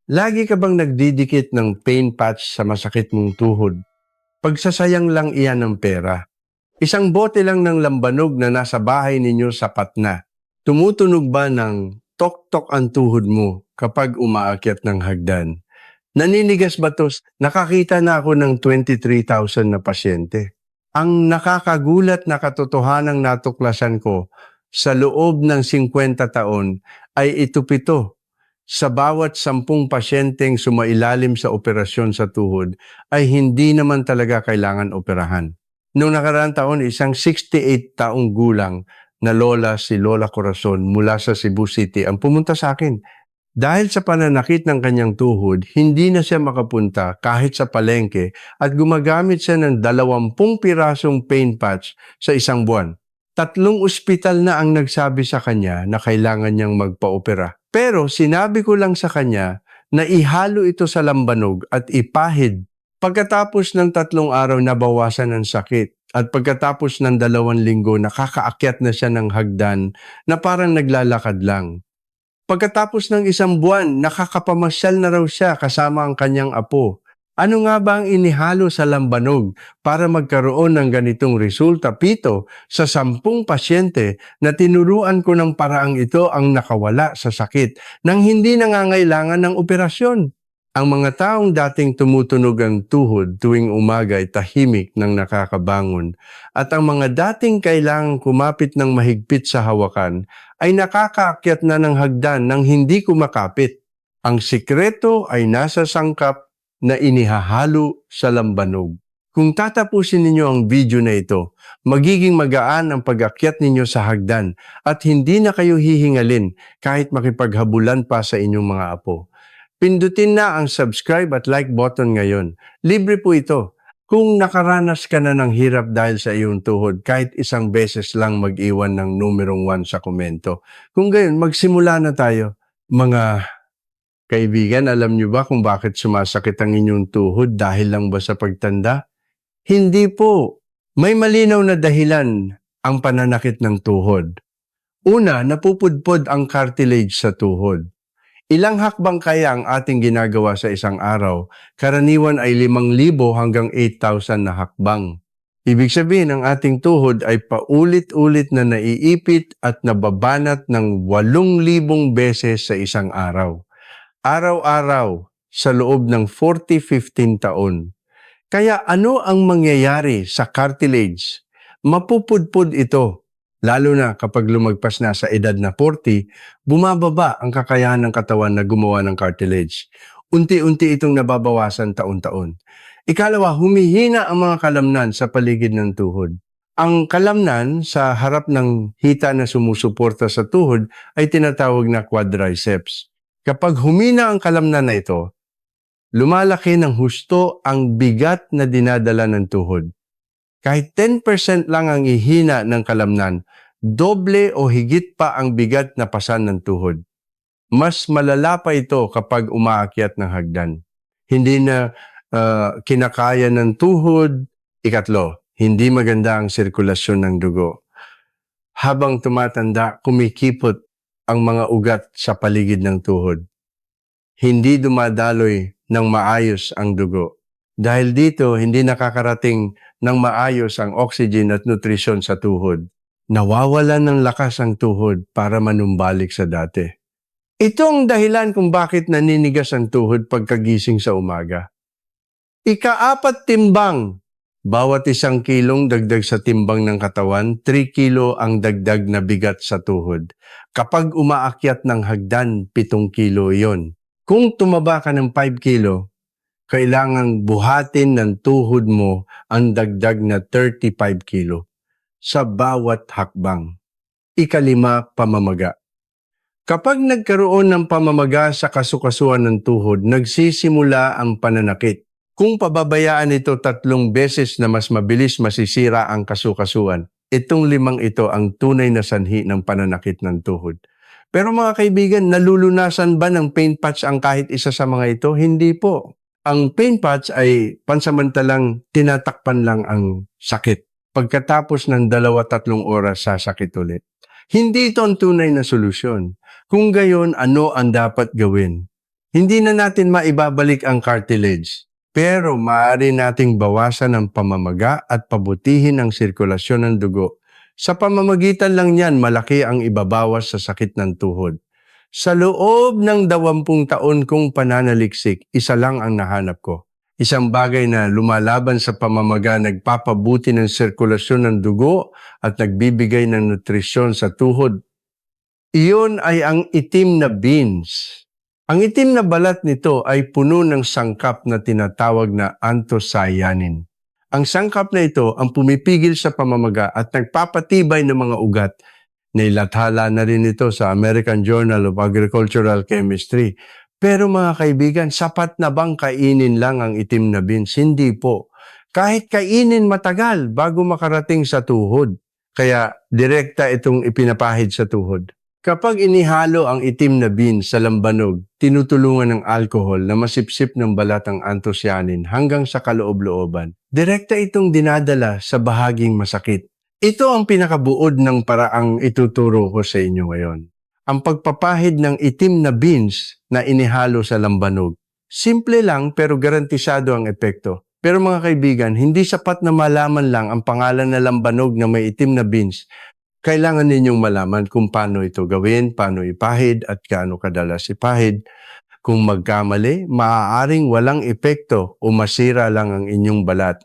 Lagi ka bang nagdidikit ng pain patch sa masakit mong tuhod? Pagsasayang lang iyan ng pera. Isang bote lang ng lambanog na nasa bahay ninyo sapat na. Tumutunog ba ng tok-tok ang tuhod mo kapag umaakyat ng hagdan? Naninigas ba to? Nakakita na ako ng 23,000 na pasyente. Ang nakakagulat na katotohanang natuklasan ko sa loob ng 50 taon ay ito pito. Sa bawat 10 pasyenteng sumailalim sa operasyon sa tuhod ay hindi naman talaga kailangan operahan. Noong nakaraang taon, isang 68 taong gulang na lola, si Lola Corazon mula sa Cebu City ang pumunta sa akin. Dahil sa pananakit ng kanyang tuhod, hindi na siya makapunta kahit sa palengke at gumagamit siya ng 20 pirasong pain patch sa isang buwan. 3 ospital na ang nagsabi sa kanya na kailangan niyang magpa-opera. Pero sinabi ko lang sa kanya na ihalo ito sa lambanog at ipahid. Pagkatapos ng 3 araw nabawasan ang sakit at pagkatapos ng 2 linggo nakakaakyat na siya ng hagdan na parang naglalakad lang. Pagkatapos ng 1 buwan, nakakapamasyal na raw siya kasama ang kanyang apo. Ano nga ba ang inihalo sa lambanog para magkaroon ng ganitong resulta? Pito, sa 10 pasyente na tinuruan ko ng paraang ito ang nakawala sa sakit nang hindi nangangailangan ng operasyon. Ang mga taong dating tumutunog ang tuhod tuwing umaga ay tahimik ng nakakabangon at ang mga dating kailangang kumapit ng mahigpit sa hawakan ay nakakaakyat na ng hagdan nang hindi kumakapit. Ang sikreto ay nasa sangkap na inihahalo sa lambanog. Kung tatapusin ninyo ang video na ito, magiging magaan ang pag-akyat ninyo sa hagdan at hindi na kayo hihingalin kahit makipaghabulan pa sa inyong mga apo. Pindutin na ang subscribe at like button ngayon. Libre po ito. Kung nakaranas ka na ng hirap dahil sa iyong tuhod, kahit isang beses lang mag-iwan ng numerong 1 sa komento. Kung gayon, magsimula na tayo. Mga kaibigan, alam niyo ba kung bakit sumasakit ang inyong tuhod dahil lang ba sa pagtanda? Hindi po. May malinaw na dahilan ang pananakit ng tuhod. Una, napupudpod ang cartilage sa tuhod. Ilang hakbang kaya ang ating ginagawa sa isang araw? Karaniwan ay 5,000 hanggang 8,000 na hakbang. Ibig sabihin, ang ating tuhod ay paulit-ulit na naiipit at nababanat ng 8,000 beses sa isang araw. Araw-araw sa loob ng 40-15 taon. Kaya ano ang mangyayari sa cartilage? Mapupudpod ito. Lalo na kapag lumagpas na sa edad na 40, bumababa ang kakayahan ng katawan na gumawa ng cartilage. Unti-unti itong nababawasan taon-taon. Ikalawa, humihina ang mga kalamnan sa paligid ng tuhod. Ang kalamnan sa harap ng hita na sumusuporta sa tuhod ay tinatawag na quadriceps. Kapag humina ang kalamnan na ito, lumalaki ng husto ang bigat na dinadala ng tuhod. Kahit 10% lang ang ihina ng kalamnan, doble o higit pa ang bigat na pasan ng tuhod. Mas malala pa ito kapag umaakyat ng hagdan. Hindi na kinakaya ng tuhod. Ikatlo, hindi maganda ang sirkulasyon ng dugo. Habang tumatanda, kumikipot ang mga ugat sa paligid ng tuhod. Hindi dumadaloy ng maayos ang dugo. Dahil dito, hindi nakakarating ng maayos ang oxygen at nutrisyon sa tuhod. Nawawalan ng lakas ang tuhod para manumbalik sa dati. Ito ang dahilan kung bakit naninigas ang tuhod pagkagising sa umaga. Ika-4 timbang. Bawat 1 kilong dagdag sa timbang ng katawan, 3 kilo ang dagdag na bigat sa tuhod. Kapag umaakyat ng hagdan, 7 kilo yon. Kung tumaba ka ng 5 kilo, kailangang buhatin ng tuhod mo ang dagdag na 35 kilo sa bawat hakbang. Ika-5, pamamaga. Kapag nagkaroon ng pamamaga sa kasukasuan ng tuhod, nagsisimula ang pananakit. Kung pababayaan ito 3 beses na mas mabilis masisira ang kasukasuan. Itong 5 ito ang tunay na sanhi ng pananakit ng tuhod. Pero mga kaibigan, nalulunasan ba ng pain patch ang kahit isa sa mga ito? Hindi po. Ang pain patch ay pansamantalang tinatakpan lang ang sakit. Pagkatapos ng 2-3 oras, sasakit ulit. Hindi ito ang tunay na solusyon. Kung gayon, ano ang dapat gawin? Hindi na natin maibabalik ang cartilage, pero maaari nating bawasan ang pamamaga at pabutihin ang sirkulasyon ng dugo. Sa pamamagitan lang niyan, malaki ang ibabawas sa sakit ng tuhod. Sa loob ng 20 taon kong pananaliksik, isa lang ang nahanap ko. Isang bagay na lumalaban sa pamamaga, nagpapabuti ng sirkulasyon ng dugo at nagbibigay ng nutrisyon sa tuhod. Iyon ay ang itim na beans. Ang itim na balat nito ay puno ng sangkap na tinatawag na anthocyanin. Ang sangkap na ito ang pumipigil sa pamamaga at nagpapatibay ng mga ugat. Nailathala na rin ito sa American Journal of Agricultural Chemistry. Pero mga kaibigan, sapat na bang kainin lang ang itim na beans? Hindi po. Kahit kainin matagal bago makarating sa tuhod. Kaya direkta itong ipinapahid sa tuhod. Kapag inihalo ang itim na beans sa lambanog, tinutulungan ng alcohol na masipsip ng balat ang anthocyanin hanggang sa kaloob-looban. Direkta itong dinadala sa bahaging masakit. Ito ang pinakabuod ng paraang ituturo ko sa inyo ngayon. Ang pagpapahid ng itim na beans na inihalo sa lambanog. Simple lang pero garantisado ang epekto. Pero mga kaibigan, hindi sapat na malaman lang ang pangalan na lambanog na may itim na beans. Kailangan ninyong malaman kung paano ito gawin, paano ipahid at gaano kadalas ipahid. Kung magkamali, maaaring walang epekto o masira lang ang inyong balat.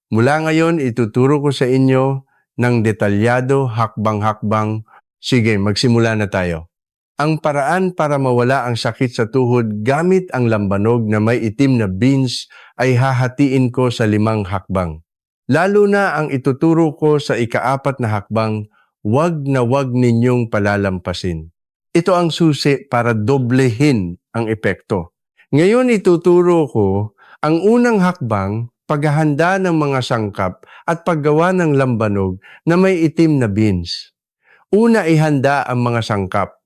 Mula ngayon, ituturo ko sa inyo ng detalyado, hakbang-hakbang. Sige, magsimula na tayo. Ang paraan para mawala ang sakit sa tuhod gamit ang lambanog na may itim na beans ay hahatiin ko sa 5 hakbang. Lalo na ang ituturo ko sa ika-4 na hakbang, wag na wag ninyong palalampasin. Ito ang susi para doblehin ang epekto. Ngayon ituturo ko ang unang hakbang, paghahanda ng mga sangkap at paggawa ng lambanog na may itim na beans. Una, ihanda ang mga sangkap.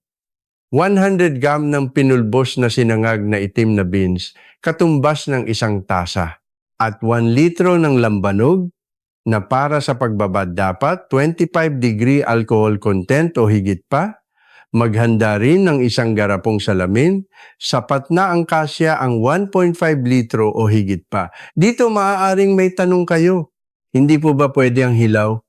100 gram ng pinulbos na sinangag na itim na beans, katumbas ng 1 tasa. At 1 litro ng lambanog, na para sa pagbabad dapat 25 degree alcohol content o higit pa. Maghanda rin ng 1 garapong salamin. Sapat na ang kasya ang 1.5 litro o higit pa. Dito maaaring may tanong kayo. Hindi po ba pwede ang hilaw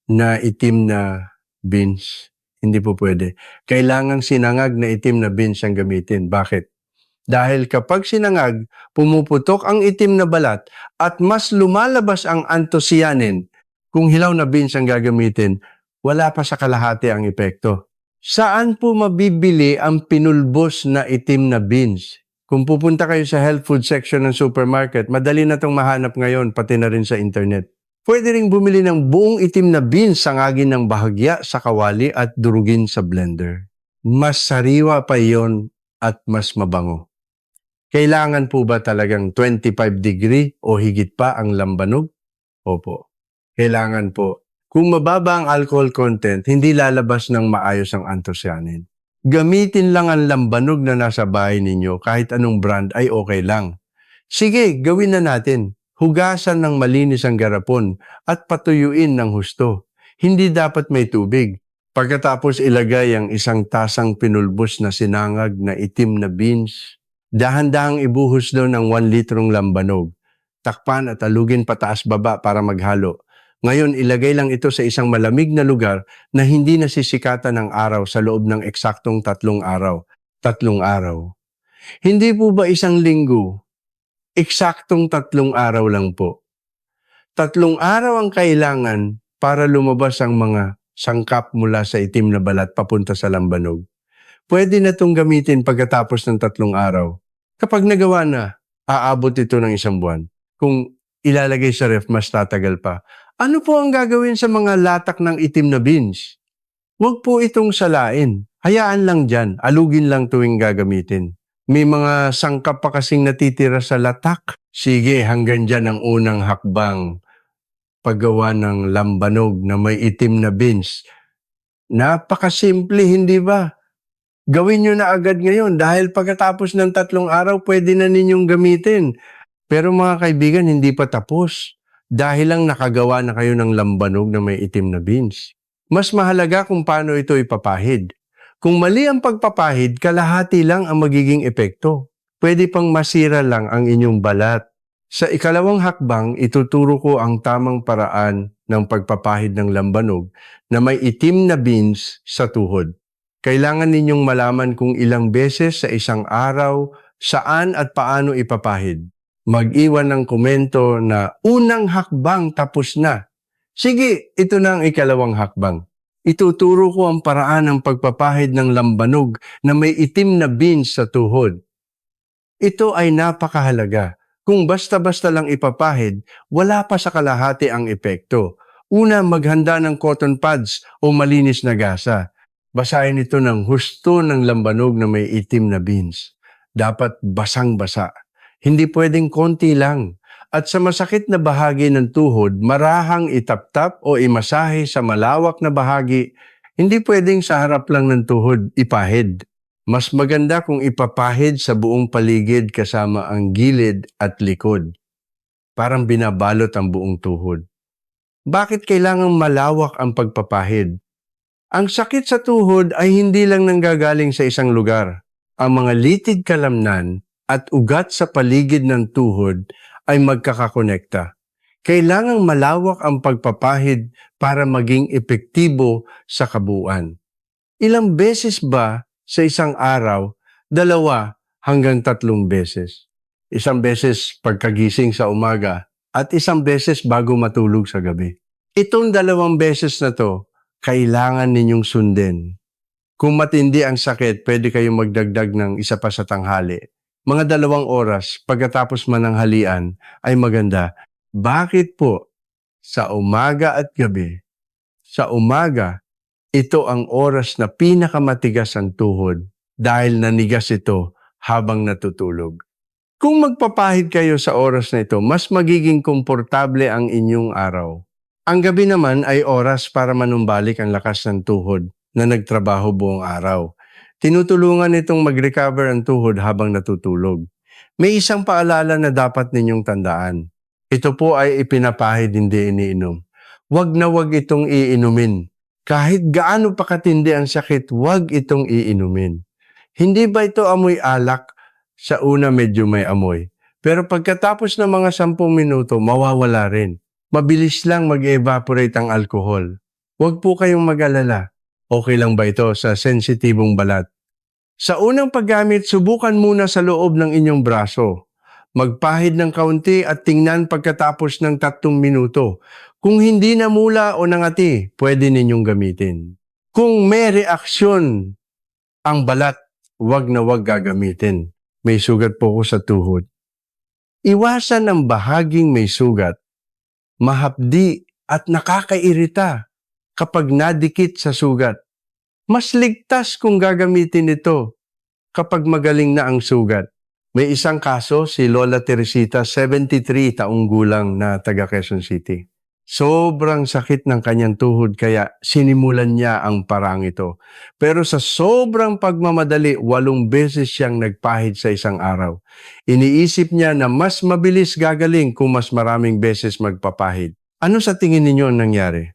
na itim na beans? Hindi po pwede. Kailangang sinangag na itim na beans ang gamitin. Bakit? Dahil kapag sinangag, pumuputok ang itim na balat at mas lumalabas ang anthocyanin. Kung hilaw na beans ang gagamitin, wala pa sa kalahati ang epekto. Saan po mabibili ang pinulbos na itim na beans? Kung pupunta kayo sa health food section ng supermarket, madali na itong mahanap ngayon, pati na rin sa internet. Pwede ring bumili ng buong itim na beans, sangagin ng bahagya sa kawali at durugin sa blender. Mas sariwa pa iyon at mas mabango. Kailangan po ba talagang 25 degree o higit pa ang lambanog? Opo, kailangan po. Kung mababa ang alcohol content, hindi lalabas ng maayos ang anthocyanin. Gamitin lang ang lambanog na nasa bahay ninyo, kahit anong brand ay okay lang. Sige, gawin na natin. Hugasan ng malinis ang garapon at patuyuin ng husto. Hindi dapat may tubig. Pagkatapos ilagay ang 1 tasang pinulbos na sinangag na itim na beans. Dahan-dahang ibuhos doon ng 1 litrong lambanog. Takpan at alugin pataas baba para maghalo. Ngayon, ilagay lang ito sa isang malamig na lugar na hindi nasisikatan ng araw sa loob ng eksaktong 3 araw. 3 araw. Hindi po ba 1 linggo? Eksaktong 3 araw lang po. 3 araw ang kailangan para lumabas ang mga sangkap mula sa itim na balat papunta sa lambanog. Pwede na itong gamitin pagkatapos ng 3 araw. Kapag nagawa na, aabot ito ng 1 buwan. Kung ilalagay sa ref, mas tatagal pa. Ano po ang gagawin sa mga latak ng itim na beans? Huwag po itong salain. Hayaan lang dyan. Alugin lang tuwing gagamitin. May mga sangkap pa kasing natitira sa latak. Sige, hanggang dyan ang unang hakbang. Paggawa ng lambanog na may itim na beans. Napakasimple, hindi ba? Gawin nyo na agad ngayon dahil pagkatapos ng 3 araw, pwede na ninyong gamitin. Pero mga kaibigan, hindi pa tapos. Dahil lang nakagawa na kayo ng lambanog na may itim na beans. Mas mahalaga kung paano ito ipapahid. Kung mali ang pagpapahid, kalahati lang ang magiging epekto. pwede pang masira lang ang inyong balat. Sa ikalawang hakbang, ituturo ko ang tamang paraan ng pagpapahid ng lambanog na may itim na beans sa tuhod. Kailangan ninyong malaman kung ilang beses sa isang araw, saan at paano ipapahid. Mag-iwan ng komento na unang hakbang tapos na. Sige, ito na ang ikalawang hakbang. Ituturo ko ang paraan ng pagpapahid ng lambanog na may itim na beans sa tuhod. Ito ay napakahalaga. Kung basta-basta lang ipapahid, wala pa sa kalahati ang epekto. Una, maghanda ng cotton pads o malinis na gasa. Basahin ito ng husto ng lambanog na may itim na beans. Dapat basang-basa. Hindi pwedeng konti lang. At sa masakit na bahagi ng tuhod, marahang itap-tap o imasahe sa malawak na bahagi. Hindi pwedeng sa harap lang ng tuhod ipahid. Mas maganda kung ipapahid sa buong paligid kasama ang gilid at likod. Parang binabalot ang buong tuhod. Bakit kailangang malawak ang pagpapahid? Ang sakit sa tuhod ay hindi lang nanggagaling sa isang lugar. Ang mga litid kalamnan at ugat sa paligid ng tuhod ay magkakakonekta. Kailangang malawak ang pagpapahid para maging epektibo sa kabuuan. Ilang beses ba sa isang araw? 2 hanggang 3 beses. Isang beses pagkagising sa umaga at isang beses bago matulog sa gabi. Itong 2 beses na to, kailangan ninyong sundin. Kung matindi ang sakit, pwede kayong magdagdag ng isa pa sa tanghali. Mga 2 oras pagkatapos mananghalian ay maganda. Bakit po? Sa umaga at gabi. Sa umaga, ito ang oras na pinakamatigas ang tuhod dahil nanigas ito habang natutulog. Kung magpapahid kayo sa oras na ito, mas magiging komportable ang inyong araw. Ang gabi naman ay oras para manumbalik ang lakas ng tuhod na nagtrabaho buong araw. Tinutulungan itong mag-recover ang tuhod habang natutulog. May isang paalala na dapat ninyong tandaan. Ito po ay ipinapahid, hindi iniinom. Wag na wag itong iinumin. Kahit gaano pa katindi ang sakit, huwag itong iinumin. Hindi ba ito amoy alak? Sa una medyo may amoy. Pero pagkatapos ng mga 10 minuto, mawawala rin. Mabilis lang mag-evaporate ang alcohol. Huwag po kayong mag-alala. Okay lang ba ito sa sensitibong balat? Sa unang paggamit, subukan muna sa loob ng inyong braso. Magpahid ng kaunti at tingnan pagkatapos ng 3 minuto. Kung hindi namula o nangati, pwede ninyong gamitin. Kung may reaksyon ang balat, wag na wag gagamitin. May sugat po ko sa tuhod. Iwasan ang bahaging may sugat, mahapdi at nakakairita kapag nadikit sa sugat. Mas ligtas kung gagamitin ito kapag magaling na ang sugat. May isang kaso, si Lola Teresita, 73 taong gulang na taga Quezon City. Sobrang sakit ng kanyang tuhod kaya sinimulan niya ang parang ito. Pero sa sobrang pagmamadali, 8 beses siyang nagpahid sa isang araw. Iniisip niya na mas mabilis gagaling kung mas maraming beses magpapahid. Ano sa tingin ninyo ang nangyari?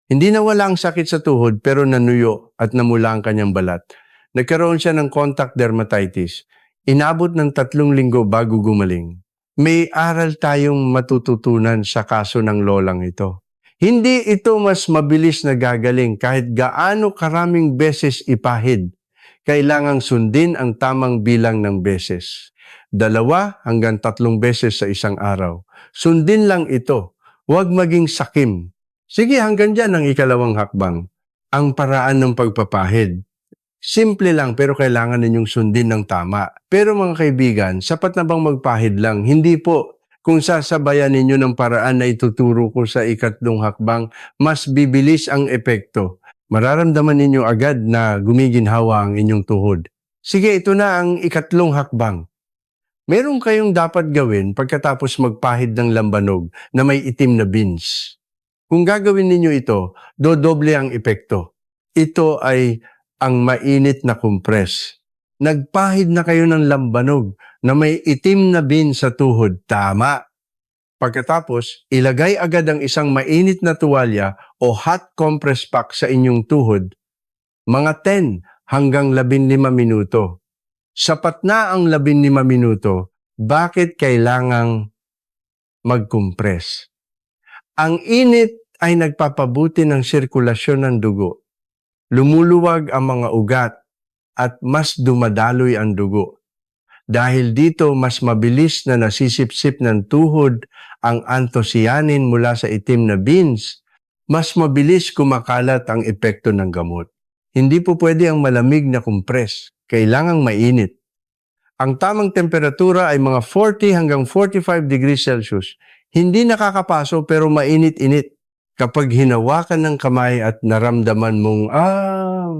Hindi nawala ang sakit sa tuhod pero nanuyo at namula ang kanyang balat. Nagkaroon siya ng contact dermatitis. Inabot ng 3 linggo bago gumaling. May aral tayong matututunan sa kaso ng lolang ito. Hindi ito mas mabilis na gagaling kahit gaano karaming beses ipahid. Kailangang sundin ang tamang bilang ng beses. 2 hanggang 3 beses sa isang araw. Sundin lang ito. Huwag maging sakim. Sige, hanggang dyan ang ikalawang hakbang. Ang paraan ng pagpapahid. Simple lang pero kailangan ninyong sundin ng tama. Pero mga kaibigan, sapat na bang magpahid lang? Hindi po. Kung sasabayan ninyo ng paraan na ituturo ko sa ikatlong hakbang, mas bibilis ang epekto. Mararamdaman ninyo agad na gumiginhawa ang inyong tuhod. Sige, ito na ang ikatlong hakbang. Meron kayong dapat gawin pagkatapos magpahid ng lambanog na may itim na beans. Kung gagawin ninyo ito, dodoble ang epekto. Ito ay ang mainit na compress. Nagpahid na kayo ng lambanog na may itim na beans sa tuhod. Tama. Pagkatapos, ilagay agad ang isang mainit na tuwalya o hot compress pack sa inyong tuhod. Mga 10 hanggang 15 minuto. Sapat na ang 15 minuto, bakit kailangang mag-compress? Ang init ay nagpapabuti ng sirkulasyon ng dugo. Lumuluwag ang mga ugat at mas dumadaloy ang dugo. Dahil dito, mas mabilis na nasisipsip ng tuhod ang anthocyanin mula sa itim na beans. Mas mabilis kumakalat ang epekto ng gamot. Hindi po pwede ang malamig na compress. Kailangang mainit. Ang tamang temperatura ay mga 40 hanggang 45 degrees Celsius. Hindi nakakapaso pero mainit-init. Kapag hinawakan ng kamay at naramdaman mong,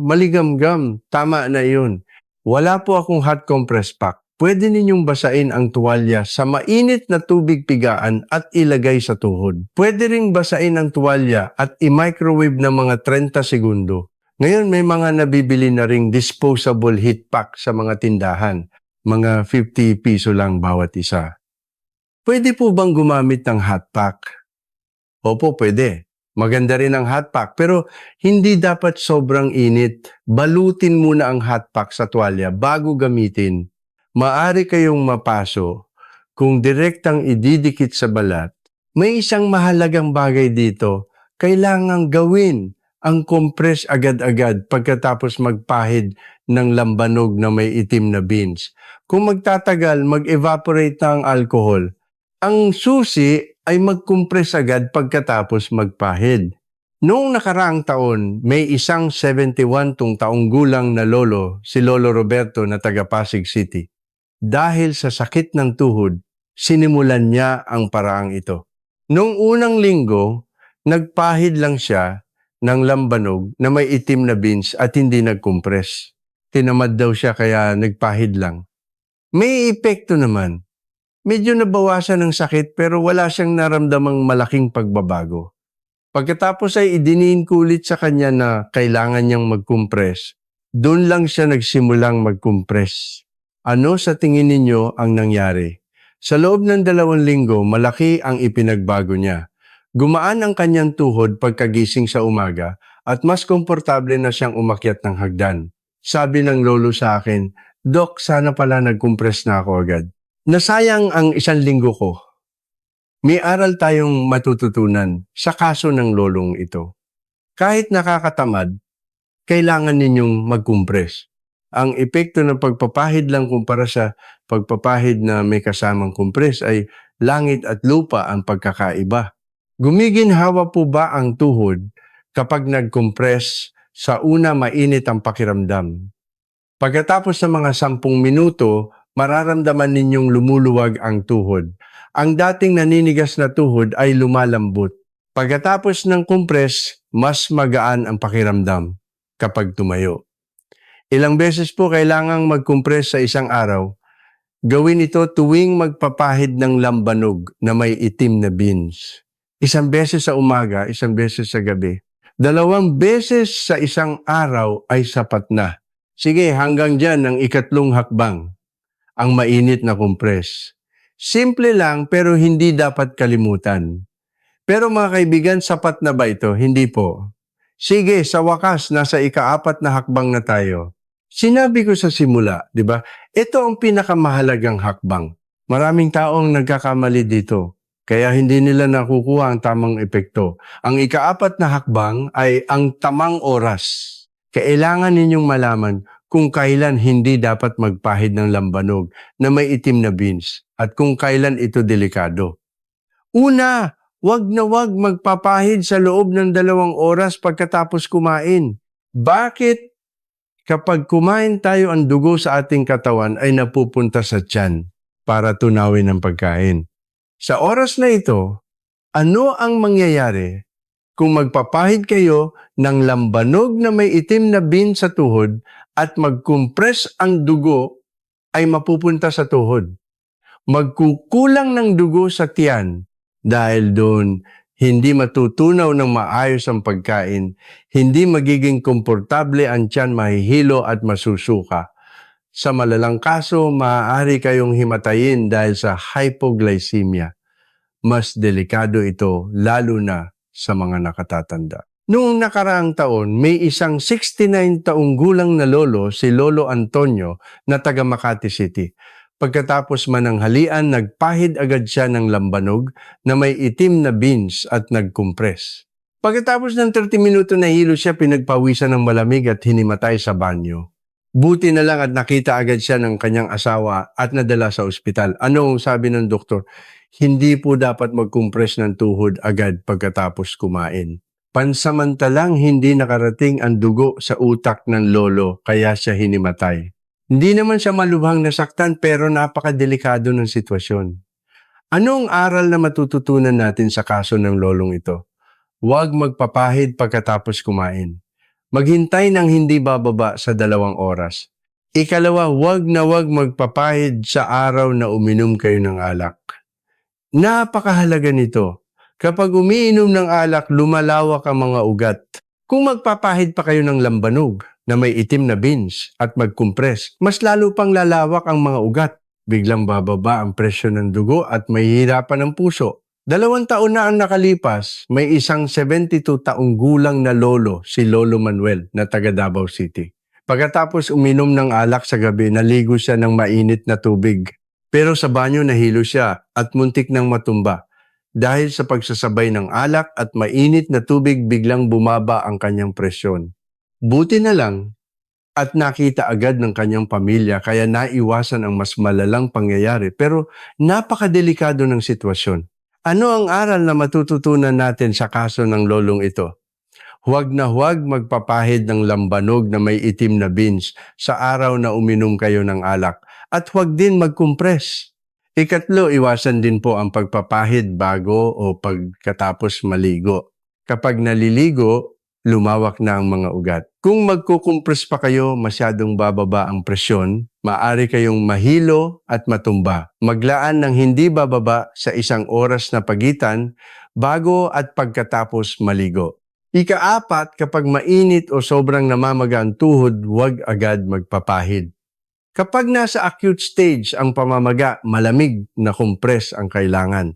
maligamgam, tama na iyon. Wala po akong hot compress pack. Pwede ninyong basain ang tuwalya sa mainit na tubig pigaan at ilagay sa tuhod. Pwede ring basain ang tuwalya at i-microwave ng mga 30 segundo. Ngayon may mga nabibili na ring disposable heat pack sa mga tindahan. Mga 50 piso lang bawat isa. Pwede po bang gumamit ng hot pack? Opo, pwede. Maganda rin ang hot pack pero hindi dapat sobrang init. Balutin muna ang hot pack sa tuwalya bago gamitin. Maari kayong mapaso kung direktang ididikit sa balat. May isang mahalagang bagay dito, kailangang gawin ang compress agad-agad pagkatapos magpahid ng lambanog na may itim na beans. Kung magtatagal, mag-evaporate na ang alcohol. Ang susi ay mag-compress agad pagkatapos magpahid. Noong nakaraang taon, may isang 71 taong gulang na lolo, si Lolo Roberto na taga Pasig City. Dahil sa sakit ng tuhod, sinimulan niya ang paraang ito. Noong unang linggo, nagpahid lang siya ng lambanog na may itim na beans at hindi nag-compress. Tinamad daw siya kaya nagpahid lang. May epekto naman. Medyo nabawasan ng sakit pero wala siyang naramdamang malaking pagbabago. Pagkatapos ay idiniin ko ulit sa kanya na kailangan niyang mag-compress. Doon lang siya nagsimulang mag-compress. Ano sa tingin ninyo ang nangyari? Sa loob ng 2 linggo, malaki ang ipinagbago niya. Gumaan ang kanyang tuhod pagkagising sa umaga at mas komportable na siyang umakyat ng hagdan. Sabi ng lolo sa akin, Dok, sana pala nag-compress na ako agad. Nasayang ang 1 linggo ko. May aral tayong matututunan sa kaso ng lolong ito. Kahit nakakatamad, kailangan ninyong mag-compress. Ang epekto ng pagpapahid lang kumpara sa pagpapahid na may kasamang compress ay langit at lupa ang pagkakaiba. Gumiginhawa po ba ang tuhod kapag nag-compress? Sa una mainit ang pakiramdam. Pagkatapos ng mga 10 minuto, mararamdaman ninyong lumuluwag ang tuhod. Ang dating naninigas na tuhod ay lumalambot. Pagkatapos ng compress, mas magaan ang pakiramdam kapag tumayo. Ilang beses po kailangang mag-compress sa isang araw. Gawin ito tuwing magpapahid ng lambanog na may itim na beans. 1 beses sa umaga, 1 beses sa gabi. 2 beses sa isang araw ay sapat na. Sige, hanggang dyan ang 3 hakbang, ang mainit na compress. Simple lang pero hindi dapat kalimutan. Pero mga kaibigan, sapat na ba ito? Hindi po. Sige, sa wakas, nasa 4 na hakbang na tayo. Sinabi ko sa simula, di ba? Ito ang pinakamahalagang hakbang. Maraming taong nagkakamali dito, kaya hindi nila nakukuha ang tamang epekto. Ang 4 na hakbang ay ang tamang oras. Kailangan ninyong malaman kung kailan hindi dapat magpahid ng lambanog na may itim na beans at kung kailan ito delikado. Una, wag na wag magpapahid sa loob ng 2 oras pagkatapos kumain. Bakit? Kapag kumain tayo, ang dugo sa ating katawan ay napupunta sa tiyan para tunawin ang pagkain. Sa oras na ito, ano ang mangyayari kung magpapahid kayo ng lambanog na may itim na beans sa tuhod at mag-compress ang dugo ay mapupunta sa tuhod? Magkukulang ng dugo sa tiyan dahil doon hindi matutunaw ng maayos ang pagkain, hindi magiging komportable ang tiyan, mahihilo at masusuka. Sa malalang kaso, maaari kayong himatayin dahil sa hypoglycemia. Mas delikado ito lalo na sa mga nakatatanda. Noong nakaraang taon, may isang 69 taong gulang na lolo, si Lolo Antonio, na taga Makati City. Pagkatapos mananghalian, nagpahid agad siya ng lambanog na may itim na beans at nagkumpres. Pagkatapos ng 30 minuto na hilo siya, pinagpawisan ng malamig at hinimatay sa banyo. Buti na lang at nakita agad siya ng kanyang asawa at nadala sa ospital. Anong sabi ng doktor? Hindi po dapat magkumpres ng tuhod agad pagkatapos kumain. Pansamantalang hindi nakarating ang dugo sa utak ng lolo kaya siya hinimatay. Hindi naman siya malubhang nasaktan pero napakadelikado ng sitwasyon. Anong aral na matututunan natin sa kaso ng lolong ito? Huwag magpapahid pagkatapos kumain. Maghintay ng hindi bababa sa 2 oras. Ikalawa, huwag magpapahid sa araw na uminom kayo ng alak. Napakahalaga nito. Kapag umiinom ng alak, lumalawak ang mga ugat. Kung magpapahid pa kayo ng lambanog na may itim na beans at magkumpres, mas lalo pang lalawak ang mga ugat. Biglang bababa ang presyon ng dugo at mahihirapan ang puso. 2 taon na ang nakalipas, may isang 72 taong gulang na lolo, si Lolo Manuel, na taga Davao City. Pagkatapos uminom ng alak sa gabi, naligo siya ng mainit na tubig. Pero sa banyo nahilo siya at muntik nang matumba. Dahil sa pagsasabay ng alak at mainit na tubig, biglang bumaba ang kanyang presyon. Buti na lang at nakita agad ng kanyang pamilya kaya naiwasan ang mas malalang pangyayari pero napakadelikado ng sitwasyon. Ano ang aral na matututunan natin sa kaso ng lolong ito? Huwag magpapahid ng lambanog na may itim na beans sa araw na uminom kayo ng alak at huwag din magkumpres. Ikatlo, iwasan din po ang pagpapahid bago o pagkatapos maligo. Kapag naliligo, lumawak na ang mga ugat. Kung magkukumpres pa kayo, masyadong bababa ang presyon, maaari kayong mahilo at matumba. Maglaan ng hindi bababa sa 1 oras na pagitan bago at pagkatapos maligo. Ika-4, kapag mainit o sobrang namamaga ang tuhod, huwag agad magpapahid. Kapag nasa acute stage ang pamamaga, malamig na kompres ang kailangan.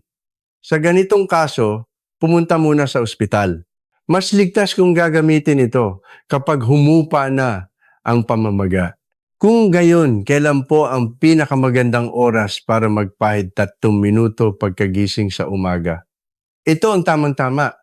Sa ganitong kaso, pumunta muna sa ospital. Mas ligtas kung gagamitin ito kapag humupa na ang pamamaga. Kung gayon, kailan po ang pinakamagandang oras para magpahid? 3 minuto pagkagising sa umaga. Ito ang tamang-tama,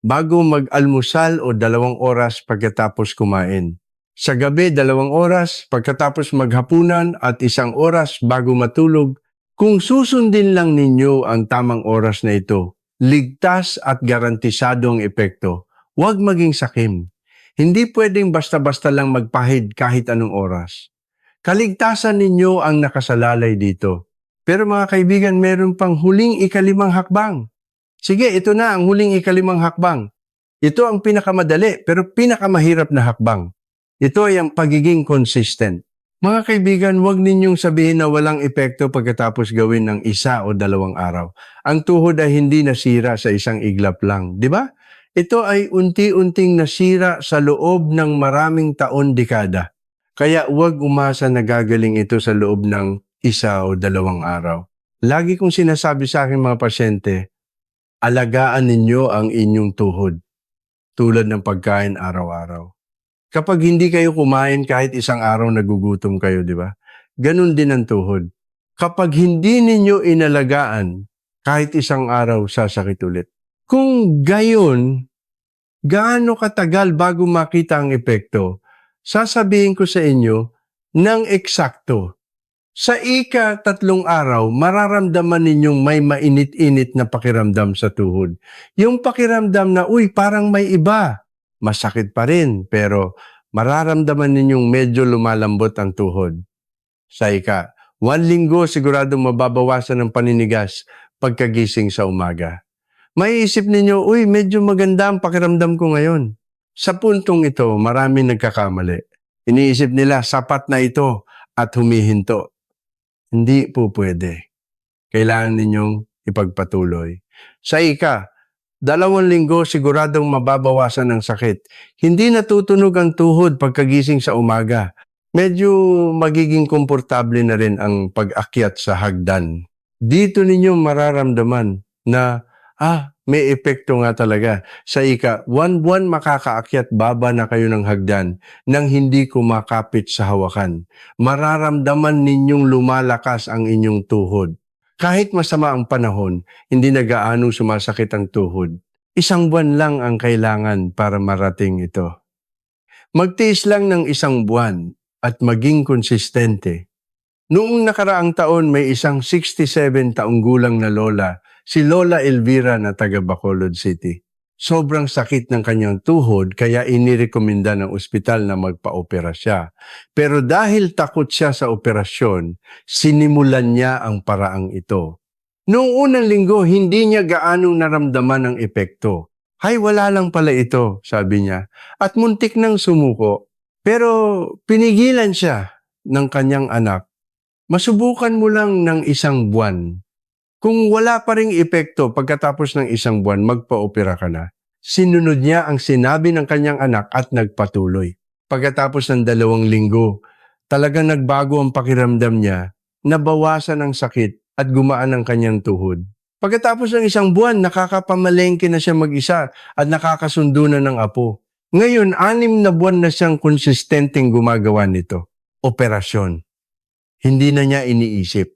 bago mag-almusal o 2 oras pagkatapos kumain. Sa gabi, 2 oras pagkatapos maghapunan at 1 oras bago matulog. Kung susundin lang ninyo ang tamang oras na ito, ligtas at garantisado ang epekto. Huwag maging sakim. Hindi pwedeng basta-basta lang magpahid kahit anong oras. Kaligtasan ninyo ang nakasalalay dito. Pero mga kaibigan, meron pang huling 5 hakbang. Sige, ito na ang huling 5 hakbang. Ito ang pinakamadali pero pinakamahirap na hakbang. Ito ay ang pagiging consistent. Mga kaibigan, huwag ninyong sabihin na walang epekto pagkatapos gawin ng 1 o 2 araw. Ang tuhod ay hindi nasira sa isang iglap lang, di ba? Ito ay unti-unting nasira sa loob ng maraming taon, dekada. Kaya huwag umasa na gagaling ito sa loob ng 1 o 2 araw. Lagi kong sinasabi sa aking mga pasyente, alagaan ninyo ang inyong tuhod tulad ng pagkain araw-araw. Kapag hindi kayo kumain kahit 1 araw, nagugutom kayo, di ba? Ganun din ang tuhod. Kapag hindi ninyo inalagaan, kahit 1 araw, sasakit ulit. Kung gayon, gaano katagal bago makita ang epekto? Sasabihin ko sa inyo ng eksakto. Sa ika-3 araw, mararamdaman ninyong may mainit-init na pakiramdam sa tuhod. Yung pakiramdam na, uy, parang may iba. Masakit pa rin, pero mararamdaman ninyong medyo lumalambot ang tuhod. Sa 1 linggo, siguradong mababawasan ang paninigas pagkagising sa umaga. Maiisip ninyo, uy, medyo maganda ang pakiramdam ko ngayon. Sa puntong ito, marami nagkakamali. Iniisip nila, sapat na ito at humihinto. Hindi po pwede. Kailangan ninyong ipagpatuloy. Sa 2 linggo, siguradong mababawasan ang sakit. Hindi natutunog ang tuhod pagkagising sa umaga. Medyo magiging komportable na rin ang pag-akyat sa hagdan. Dito ninyo mararamdaman na, may epekto nga talaga. Sa buwan-buwan makakaakyat baba na kayo ng hagdan nang hindi kumakapit sa hawakan. Mararamdaman ninyong lumalakas ang inyong tuhod. Kahit masama ang panahon, hindi na gaano sumasakit ang tuhod. 1 buwan lang ang kailangan para marating ito. Magtiis lang ng 1 buwan at maging konsistente. Noong nakaraang taon may isang 67 taong gulang na lola, si Lola Elvira na taga Bacolod City. Sobrang sakit ng kanyang tuhod kaya inirekomenda ng ospital na magpa-opera siya. Pero dahil takot siya sa operasyon, sinimulan niya ang paraang ito. Noong unang linggo, hindi niya gaanong naramdaman ang epekto. Hay, wala lang pala ito, sabi niya. At muntik nang sumuko. Pero pinigilan siya ng kanyang anak. Masubukan mo lang ng 1 buwan. Kung wala pa ring epekto pagkatapos ng 1 buwan, magpa-opera ka na. Sinunod niya ang sinabi ng kanyang anak at nagpatuloy. Pagkatapos ng 2 linggo, talagang nagbago ang pakiramdam niya, nabawasan ang sakit at gumaan ang kanyang tuhod. Pagkatapos ng 1 buwan, nakakapamalengke na siya mag-isa at nakakasundo na ng apo. Ngayon, 6 na buwan na siyang konsistenteng gumagawa nito. Operasyon. Hindi na niya iniisip.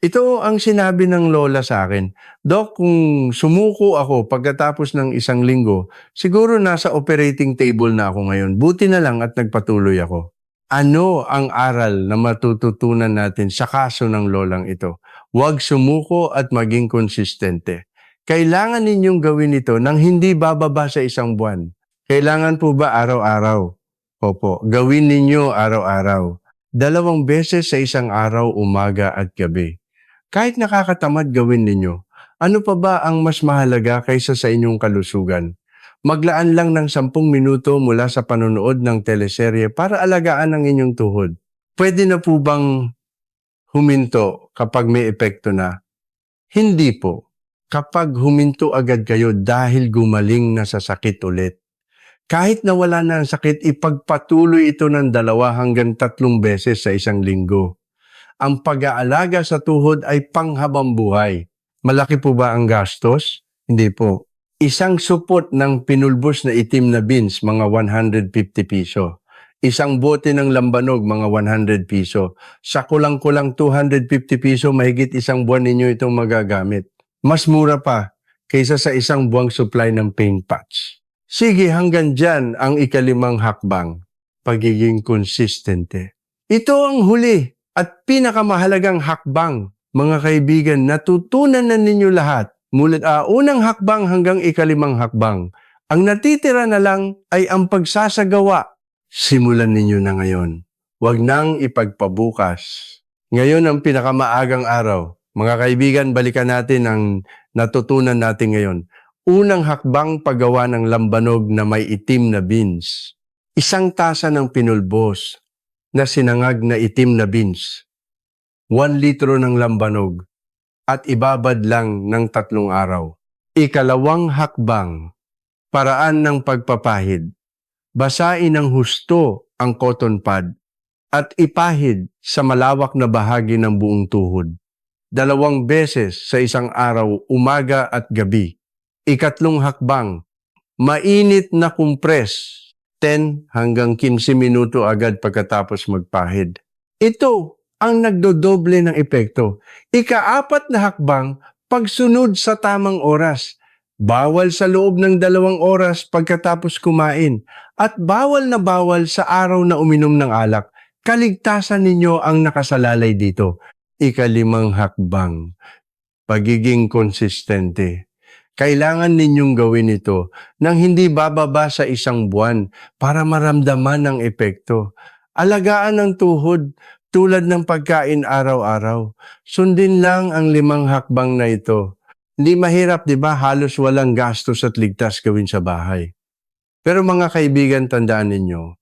Ito ang sinabi ng lola sa akin, Dok, kung sumuko ako pagkatapos ng 1 linggo, siguro nasa operating table na ako ngayon. Buti na lang at nagpatuloy ako. Ano ang aral na matututunan natin sa kaso ng lolang ito? Huwag sumuko at maging konsistente. Kailangan ninyong gawin ito nang hindi bababa sa 1 buwan. Kailangan po ba araw-araw? Opo, gawin ninyo araw-araw. 2 beses sa isang araw, umaga at gabi. Kahit nakakatamad gawin ninyo, ano pa ba ang mas mahalaga kaysa sa inyong kalusugan? Maglaan lang ng 10 minuto mula sa panonood ng teleserye para alagaan ang inyong tuhod. Pwede na po bang huminto kapag may epekto na? Hindi po. Kapag huminto agad kayo dahil gumaling na sa sakit ulit. Kahit nawala na ang sakit, ipagpatuloy ito ng 2 hanggang 3 beses sa 1 linggo. Ang pag-aalaga sa tuhod ay panghabang buhay. Malaki po ba ang gastos? Hindi po. Isang supot ng pinulbos na itim na beans, mga 150 piso. Isang bote ng lambanog, mga 100 piso. Sa kulang-kulang 250 piso, mahigit 1 buwan ninyo itong magagamit. Mas mura pa kaysa sa 1 buwang supply ng pain patch. Sige, hanggang dyan ang 5 hakbang, pagiging konsistente. Ito ang huli at pinakamahalagang hakbang, mga kaibigan, natutunan na ninyo lahat mula unang hakbang hanggang 5 hakbang. Ang natitira na lang ay ang pagsasagawa. Simulan ninyo na ngayon. Huwag nang ipagpabukas. Ngayon ang pinakamaagang araw. Mga kaibigan, balikan natin ang natutunan natin ngayon. Unang hakbang, paggawa ng lambanog na may itim na beans. 1 tasa ng pinulbos na sinangag na itim na beans. 1 litro ng lambanog at ibabad lang ng 3 araw. 2 hakbang, paraan ng pagpapahid. Basain ng husto ang cotton pad at ipahid sa malawak na bahagi ng buong tuhod. 2 beses sa 1 araw, umaga at gabi. 3 hakbang, mainit na kumpres, 10 hanggang 15 minuto agad pagkatapos magpahid. Ito ang nagdodoble ng epekto. 4 na hakbang, pagsunod sa tamang oras. Bawal sa loob ng 2 oras pagkatapos kumain at bawal na bawal sa araw na uminom ng alak. Kaligtasan ninyo ang nakasalalay dito. 5 hakbang, pagiging konsistente. Kailangan ninyong gawin ito nang hindi bababa sa 1 buwan para maramdaman ang epekto. Alagaan ang tuhod tulad ng pagkain araw-araw. Sundin lang ang 5 hakbang na ito. Hindi mahirap, di ba? Halos walang gastos at ligtas gawin sa bahay. Pero mga kaibigan, tandaan ninyo,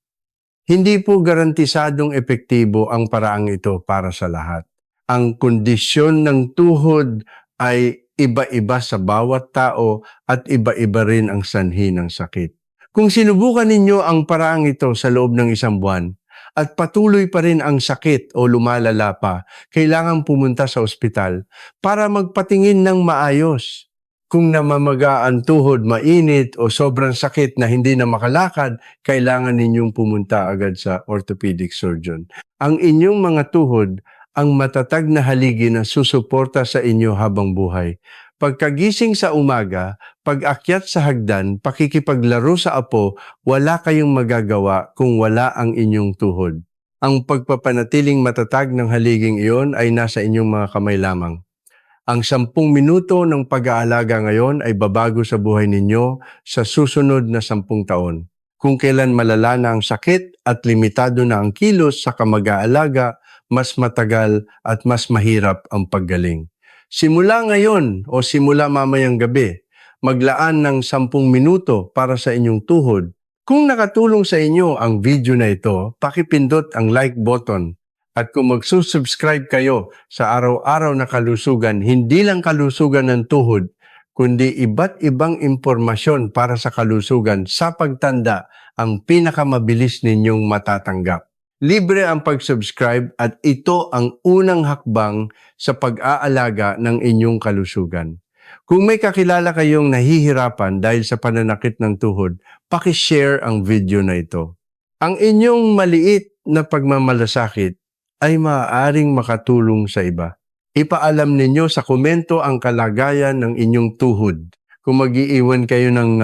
hindi po garantisadong epektibo ang paraang ito para sa lahat. Ang kondisyon ng tuhod ay iba-iba sa bawat tao at iba-iba rin ang sanhi ng sakit. Kung sinubukan ninyo ang paraang ito sa loob ng 1 buwan at patuloy pa rin ang sakit o lumalala pa, kailangan pumunta sa ospital para magpatingin ng maayos. Kung namamaga ang tuhod, mainit o sobrang sakit na hindi na makalakad, kailangan ninyong pumunta agad sa orthopedic surgeon. Ang inyong mga tuhod ang matatag na haligi na susuporta sa inyo habang buhay. Pagkagising sa umaga, pag-akyat sa hagdan, pakikipaglaro sa apo, wala kayong magagawa kung wala ang inyong tuhod. Ang pagpapanatiling matatag ng haliging iyon ay nasa inyong mga kamay lamang. Ang 10 minuto ng pag-aalaga ngayon ay babago sa buhay ninyo sa susunod na 10 taon. Kung kailan malala na ang sakit at limitado na ang kilos sa kamag-aalaga, mas matagal at mas mahirap ang paggaling. Simula ngayon o simula mamayang gabi, maglaan ng 10 minuto para sa inyong tuhod. Kung nakatulong sa inyo ang video na ito, pakipindot ang like button. At kung magsusubscribe kayo sa araw-araw na kalusugan, hindi lang kalusugan ng tuhod, kundi iba't ibang impormasyon para sa kalusugan sa pagtanda ang pinakamabilis ninyong matatanggap. Libre ang pag-subscribe at ito ang unang hakbang sa pag-aalaga ng inyong kalusugan. Kung may kakilala kayong nahihirapan dahil sa pananakit ng tuhod, paki-share ang video na ito. Ang inyong maliit na pagmamalasakit ay maaaring makatulong sa iba. Ipaalam ninyo sa komento ang kalagayan ng inyong tuhod. Kung mag-iiwan kayo ng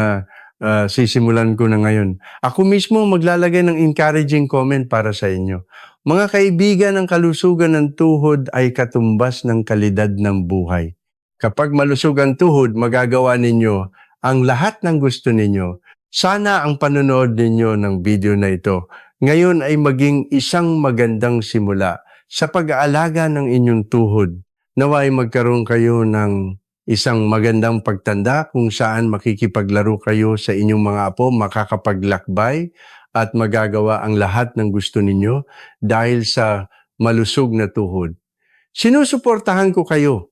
sisimulan ko na ngayon. Ako mismo maglalagay ng encouraging comment para sa inyo. Mga kaibigan, ang kalusugan ng tuhod ay katumbas ng kalidad ng buhay. Kapag malusog ang tuhod, magagawa ninyo ang lahat ng gusto ninyo. Sana ang panonood ninyo ng video na ito ngayon ay maging isang magandang simula sa pag-aalaga ng inyong tuhod. Naway magkaroon kayo ng isang magandang pagtanda kung saan makikipaglaro kayo sa inyong mga apo, makakapaglakbay at magagawa ang lahat ng gusto ninyo dahil sa malusog na tuhod. Sinusuportahan ko kayo